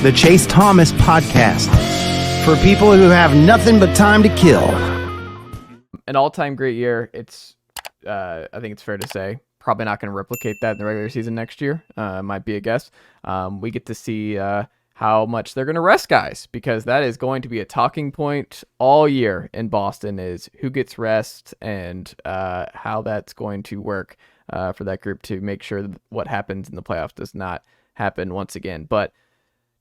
the Chase Thomas Podcast, for people who have nothing but time to kill. An all-time great year. It's, I think it's fair to say, probably not going to replicate that in the regular season next year. Might be a guess. We get to see how much they're going to rest guys, because that is going to be a talking point all year in Boston, is who gets rest and how that's going to work for that group to make sure that what happens in the playoffs does not happen once again. But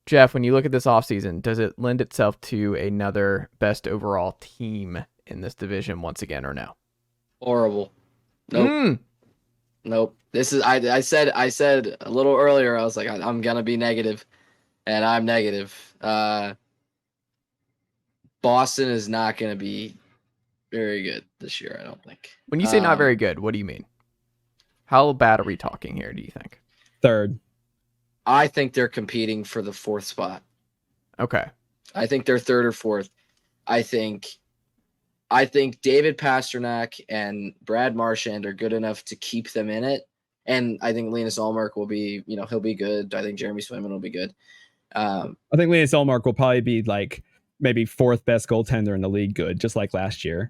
Jeff, when you look at this offseason, does it lend itself to another best overall team in this division once again, or no? Horrible. Nope. Nope. This is I said a little earlier, I was like, I'm gonna be negative, and I'm negative. Boston is not gonna be very good this year, I don't think. When you say not very good, what do you mean? How bad are we talking here, do you think? Third. I think they're competing for the fourth spot. Okay. I think they're third or fourth. I think David Pastrnak and Brad Marchand are good enough to keep them in it. And I think Linus Ullmark will be, he'll be good. I think Jeremy Swayman will be good. I think Linus Ullmark will probably be like maybe fourth best goaltender in the league good, just like last year.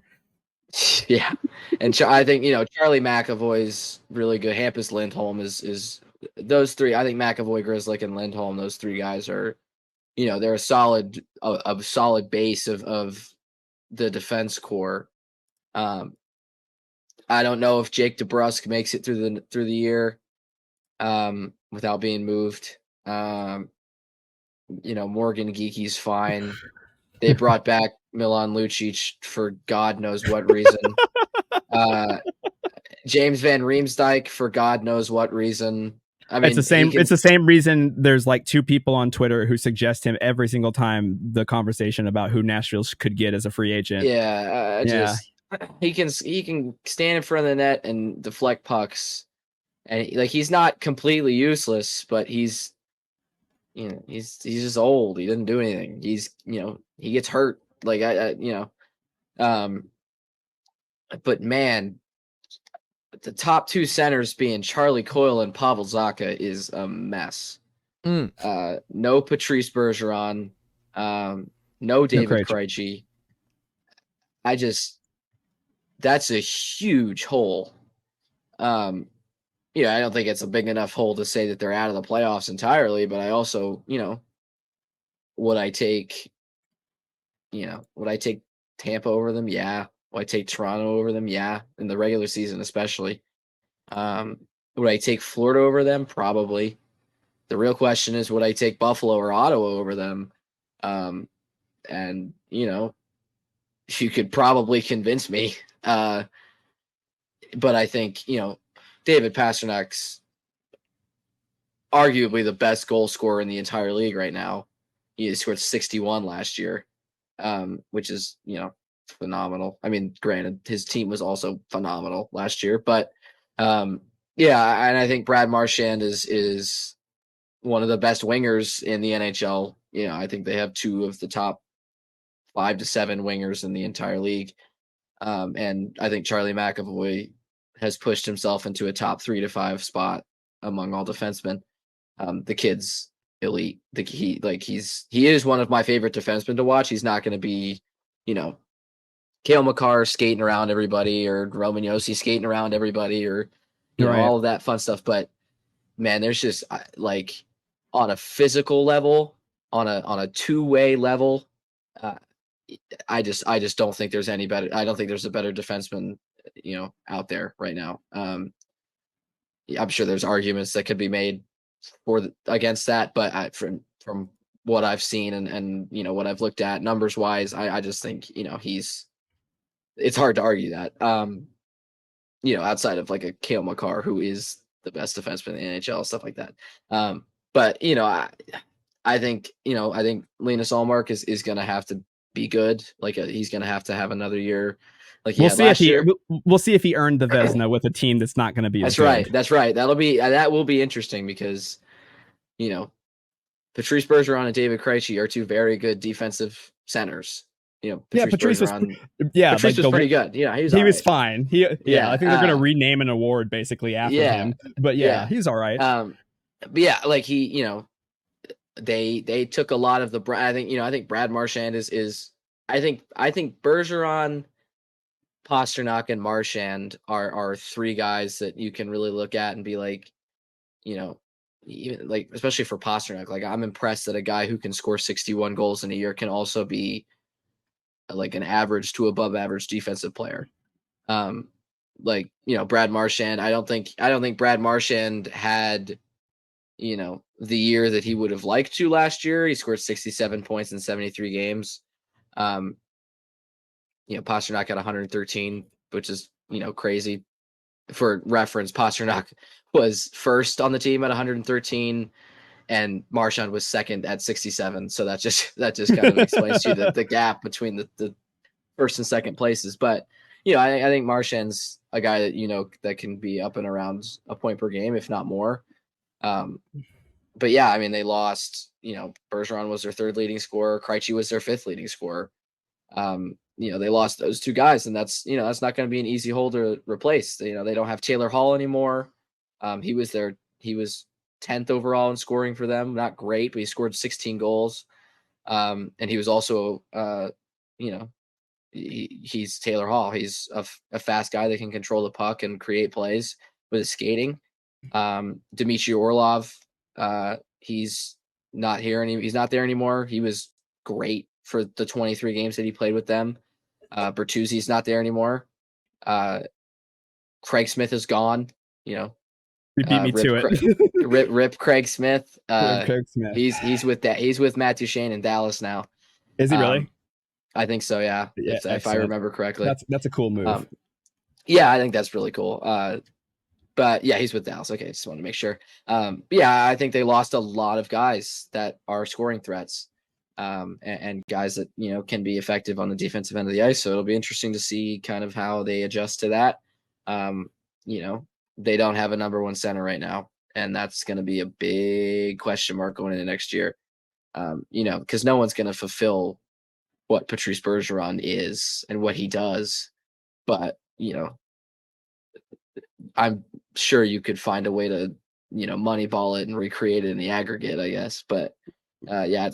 Yeah. And I think, Charlie McAvoy's really good. Hampus Lindholm is those three. I think McAvoy, Grzelcyk, and Lindholm, those three guys are, they're a solid base of the defense core. I don't know if Jake DeBrusk makes it through the year without being moved. Morgan Geeky's fine. They brought back Milan Lucic for God knows what reason. James Van Riemsdyk for God knows what reason. I mean, it's the same reason there's like two people on Twitter who suggest him every single time the conversation about who Nashville could get as a free agent. Yeah, he can stand in front of the net and deflect pucks, and he's not completely useless, but he's just old. He doesn't do anything. He gets hurt. But man, the top two centers being Charlie Coyle and Pavel Zacha is a mess. No Patrice Bergeron, no David Krejci. That's a huge hole. I don't think it's a big enough hole to say that they're out of the playoffs entirely, but I also, would I take Tampa over them? Yeah. Would I take Toronto over them? Yeah. In the regular season, especially. Would I take Florida over them? Probably. The real question is, would I take Buffalo or Ottawa over them? And you could probably convince me. But I think, David Pasternak's arguably the best goal scorer in the entire league right now. He scored 61 last year, which is, phenomenal. I mean, granted, his team was also phenomenal last year, but and I think Brad Marchand is one of the best wingers in the NHL. I think they have two of the top 5 to 7 wingers in the entire league. And I think Charlie McAvoy has pushed himself into a top 3 to 5 spot among all defensemen. The kid's elite. He is one of my favorite defensemen to watch. He's not going to be, Cale Makar skating around everybody, or Roman Josi skating around everybody, or all of that fun stuff. But man, there's just on a physical level, on a two-way level, I just don't think there's any better. I don't think there's a better defenseman, out there right now. I'm sure there's arguments that could be made against that, but from what I've seen and what I've looked at numbers wise, I just think it's hard to argue that. Outside of like a Cale Makar, who is the best defenseman in the NHL, stuff like that. But I think Linus Ullmark is going to have to be good. He's going to have another year. We'll see if he earned the Vezina with a team that's not going to be. That's right. That will be interesting because, Patrice Bergeron and David Krejci are two very good defensive centers. Patrice was pretty good. Yeah, he was fine. I think they're going to rename an award basically after him. But he's all right. But yeah, he, they took a lot of the. I think Brad Marchand is. I think Bergeron, Pastrnak, and Marchand are three guys that you can really look at and be like, even like, especially for Pastrnak, like I'm impressed that a guy who can score 61 goals in a year can also be like an average to above average defensive player. Brad Marchand, I don't think Brad Marchand had, the year that he would have liked to last year. He scored 67 points in 73 games. Pastrnak got 113, which is, crazy. For reference, Pastrnak was first on the team at 113 and Marchand was second at 67. So that just kind of explains to you the gap between the first and second places. But, I think Marchand's a guy that, that can be up and around a point per game, if not more. But yeah, I mean, they lost, Bergeron was their third leading scorer. Krejci was their fifth leading scorer. They lost those two guys, and that's not going to be an easy hole to replace. They don't have Taylor Hall anymore. He was 10th overall in scoring for them. Not great, but he scored 16 goals. And he was also, he's Taylor Hall. He's a fast guy that can control the puck and create plays with his skating. Dmitry Orlov, he's not there anymore. He was great for the 23 games that he played with them. Bertuzzi's not there anymore. Craig Smith is gone. You beat me to it. Rip Craig Smith. Craig Smith. He's with Matt Duchene in Dallas now. Is he really? I think so. Yeah. If I remember correctly. That's a cool move. Yeah, I think that's really cool. But yeah, he's with Dallas. Okay, just want to make sure. Yeah, I think they lost a lot of guys that are scoring threats. And guys that, can be effective on the defensive end of the ice. So it'll be interesting to see kind of how they adjust to that. They don't have a number one center right now, and that's going to be a big question mark going into next year. Because no one's going to fulfill what Patrice Bergeron is and what he does. But, I'm sure you could find a way to, moneyball it and recreate it in the aggregate, I guess. But yeah,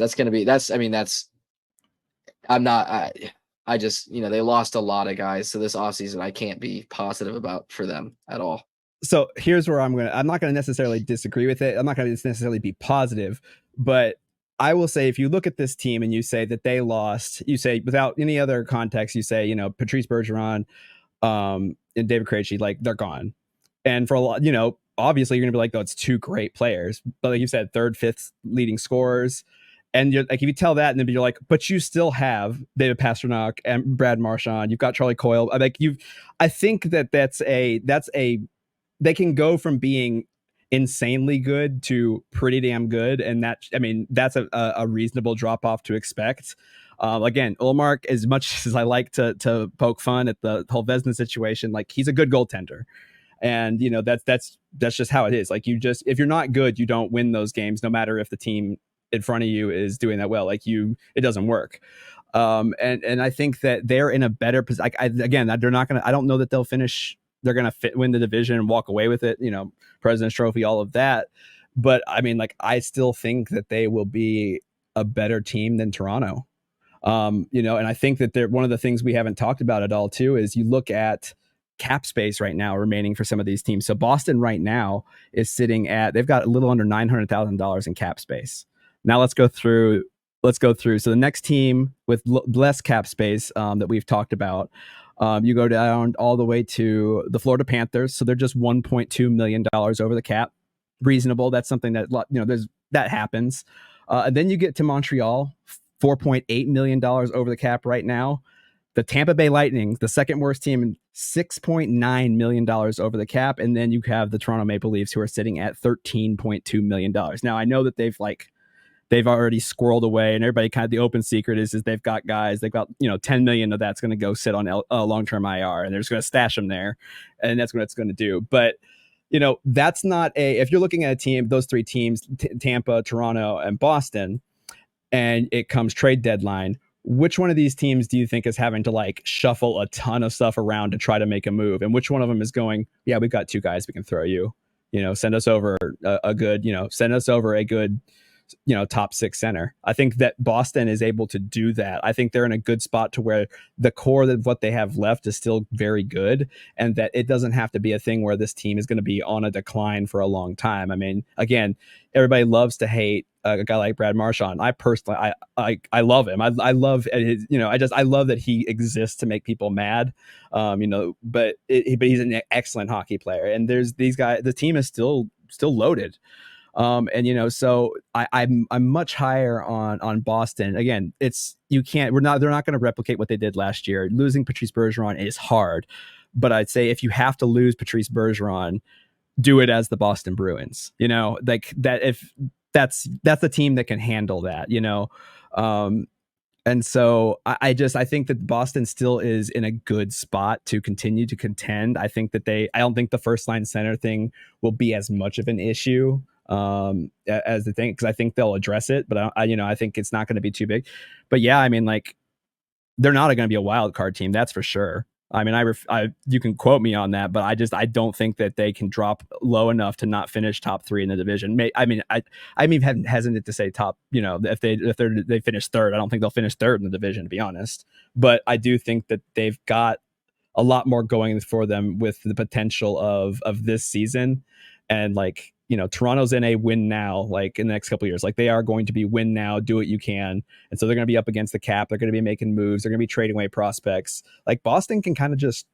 I just, they lost a lot of guys. So this offseason, I can't be positive about for them at all. So here's where I'm not going to necessarily disagree with it. I'm not going to necessarily be positive, but I will say, if you look at this team and you say that they lost, you say without any other context, you say, Patrice Bergeron, and David Krejci, like they're gone. And for a lot, obviously you're gonna be like, oh, it's two great players, but like you said, third, fifth leading scorers. And you're like, if you tell that, and then you're like, but you still have David Pastrnak and Brad Marchand. You've got Charlie Coyle. I think they can go from being insanely good to pretty damn good, and that's a reasonable drop off to expect. Again, Ullmark, as much as I like to poke fun at the whole Vezina situation, like he's a good goaltender. And that's just how it is. Like if you're not good, you don't win those games, no matter if the team in front of you is doing that well. Like it doesn't work. And I think that they're in a better position. They're not gonna. I don't know that they'll finish. They're gonna win the division and walk away with it. President's Trophy, all of that. But I still think that they will be a better team than Toronto. And I think that one of the things we haven't talked about at all too is you look at cap space right now remaining for some of these teams. So Boston right now is sitting at, they've got a little under $900,000 in cap space. Now let's go through. So the next team with less cap space that we've talked about, you go down all the way to the Florida Panthers. So they're just $1.2 million over the cap. Reasonable. That's something that, that happens. And then you get to Montreal, $4.8 million over the cap right now. The Tampa Bay Lightning, the second worst team, $6.9 million over the cap. And then you have the Toronto Maple Leafs, who are sitting at $13.2 million. Now, I know that they've already squirreled away, and everybody kind of, the open secret is they've got guys, they've got, 10 million of that's going to go sit on long-term IR, and they're just going to stash them there. And that's what it's going to do. But, that's not if you're looking at a team, those three teams, Tampa, Toronto, and Boston, and it comes trade deadline, which one of these teams do you think is having to shuffle a ton of stuff around to try to make a move? And which one of them is going, yeah, we've got two guys we can throw you, send us over a good top 6 center. I think that Boston is able to do that. I think they're in a good spot to where the core of what they have left is still very good, and that it doesn't have to be a thing where this team is going to be on a decline for a long time. I mean, again, everybody loves to hate a guy like Brad Marchand. I personally, I love him. I love his, I love that he exists to make people mad. But he's an excellent hockey player. And there's these guys. The team is still loaded. So I'm much higher on Boston. Again, they're not going to replicate what they did last year. Losing Patrice Bergeron is hard, but I'd say if you have to lose Patrice Bergeron, do it as the Boston Bruins, like that. If that's the team that can handle that, and so I think that Boston still is in a good spot to continue to contend. I don't think the first line center thing will be as much of an issue as the thing, because I think they'll address it, but I think it's not going to be too big. But yeah, I mean, like, they're not going to be a wild card team, that's for sure. I mean, you can quote me on that, but I don't think that they can drop low enough to not finish top 3 in the division. I'm even hesitant to say top. If they finish third, I don't think they'll finish third in the division, to be honest. But I do think that they've got a lot more going for them with the potential of this season, and like, Toronto's in a win now, like in the next couple of years, like they are going to be win now, do what you can. And so they're going to be up against the cap. They're going to be making moves. They're going to be trading away prospects. Like Boston can kind of just